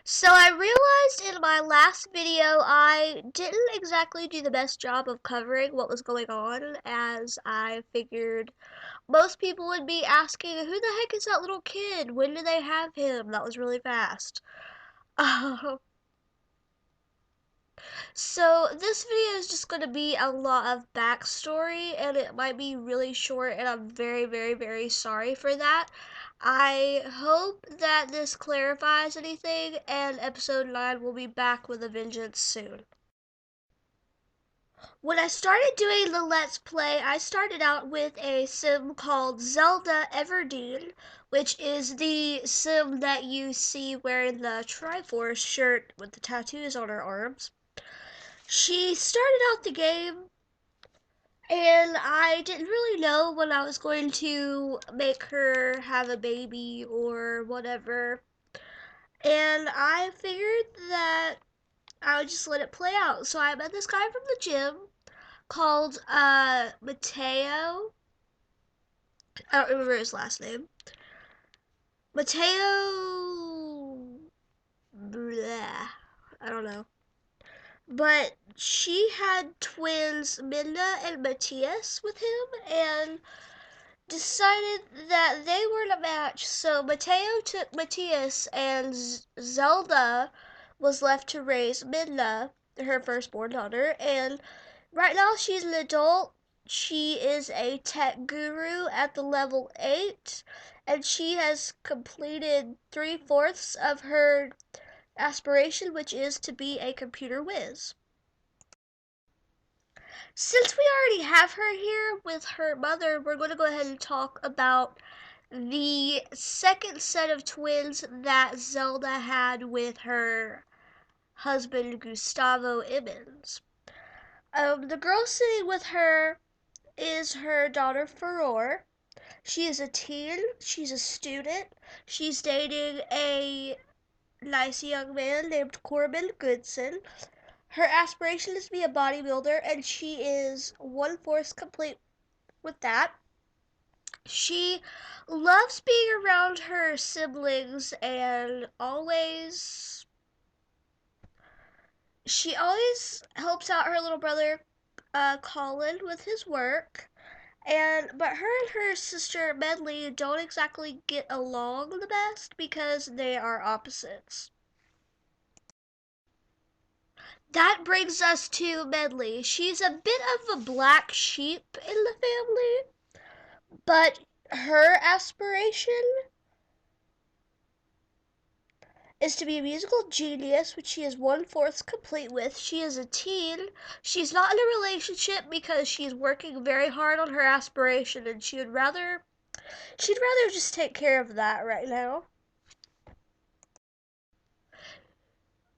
So I realized in my last video I didn't exactly do the best job of covering what was going on, as I figured most people would be asking, who the heck is that little kid? When did they have him? That was really fast. So this video is just going to be a lot of backstory, and it might be really short, and I'm very, very, very sorry for that. I hope that this clarifies anything, and episode 9 will be back with a vengeance soon. When I started doing the Let's Play, I started out with a sim called Zelda Everdeen, which is the sim that you see wearing the Triforce shirt with the tattoos on her arms. She started out the game, and I didn't really know when I was going to make her have a baby or whatever. And I figured that I would just let it play out. So I met this guy from the gym called Mateo. I don't remember his last name. Mateo. Blah. I don't know. But she had twins Minna and Matthias with him, and decided that they weren't a match. So Mateo took Matthias, and Zelda was left to raise Minna, her firstborn daughter. And right now she's an adult. She is a tech guru at the level 8, and she has completed 3/4 of her aspiration, which is to be a computer whiz. Since we already have her here with her mother, we're going to go ahead and talk about the second set of twins that Zelda had with her husband, Gustavo Emmons. The girl sitting with her is her daughter, Furore. She is a teen, she's a student, she's dating a nice young man named Corbin Goodson. Her aspiration is to be a bodybuilder, and she is 1/4 complete with that. She loves being around her siblings, and she always helps out her little brother Colin with his work. But her and her sister Medley don't exactly get along the best because they are opposites. That brings us to Medley. She's a bit of a black sheep in the family, but her aspiration is to be a musical genius, which she is 1/4 complete with. She is a teen. She's not in a relationship because she's working very hard on her aspiration, and she'd rather just take care of that right now.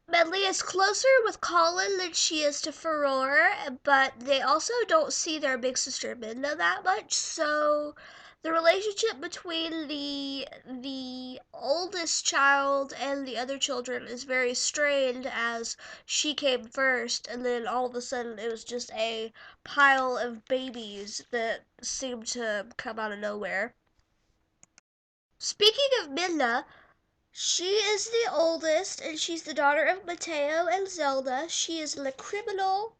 Medley is closer with Colin than she is to Furore, but they also don't see their big sister Minna that much, so the relationship between the oldest child and the other children is very strained, as she came first, and then all of a sudden it was just a pile of babies that seemed to come out of nowhere. Speaking of Minna, she is the oldest, and she's the daughter of Mateo and Zelda. She is in the criminal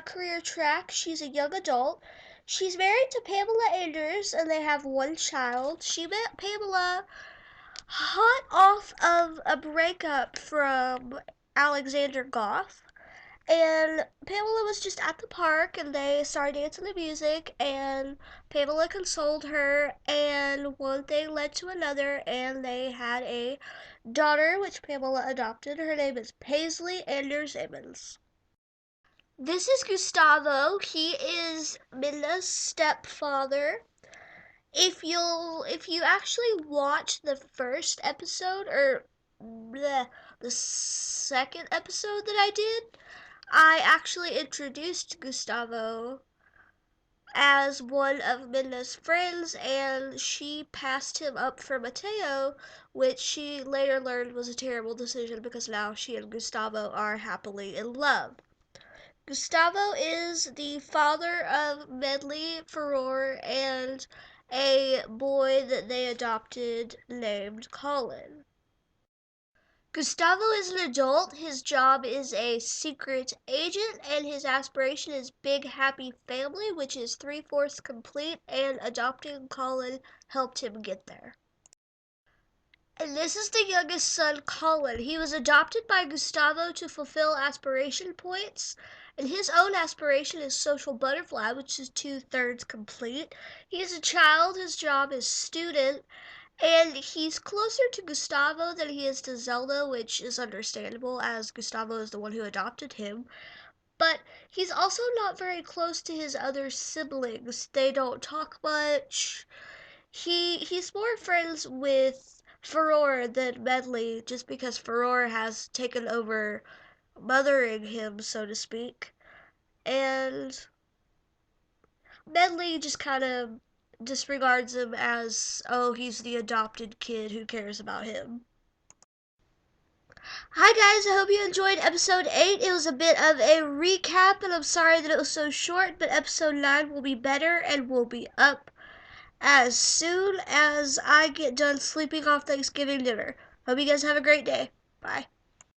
career track. She's a young adult. She's married to Pamela Anders, and they have one child. She met Pamela hot off of a breakup from Alexander Goff. And Pamela was just at the park, and they started dancing to music, and Pamela consoled her, and one thing led to another, and they had a daughter, which Pamela adopted. Her name is Paisley Anders Emmons. This is Gustavo. He is Minna's stepfather. If you actually watch the first episode, or the second episode that I did, I actually introduced Gustavo as one of Minna's friends, and she passed him up for Mateo, which she later learned was a terrible decision because now she and Gustavo are happily in love. Gustavo is the father of Medley, Furore, and a boy that they adopted named Colin. Gustavo is an adult. His job is a secret agent, and his aspiration is big happy family, which is three-fourths complete, and adopting Colin helped him get there. And this is the youngest son, Colin. He was adopted by Gustavo to fulfill aspiration points. And his own aspiration is social butterfly, which is two-thirds complete. He is a child. His job is student. And he's closer to Gustavo than he is to Zelda, which is understandable as Gustavo is the one who adopted him. But he's also not very close to his other siblings. They don't talk much. He's more friends with Furore than Medley, just because Furore has taken over mothering him, so to speak. And Medley just kind of disregards him as, oh, he's the adopted kid, who cares about him? Hi guys, I hope you enjoyed episode 8. It was a bit of a recap, and I'm sorry that it was so short, but episode 9 will be better and will be up as soon as I get done sleeping off Thanksgiving dinner. Hope you guys have a great day. Bye.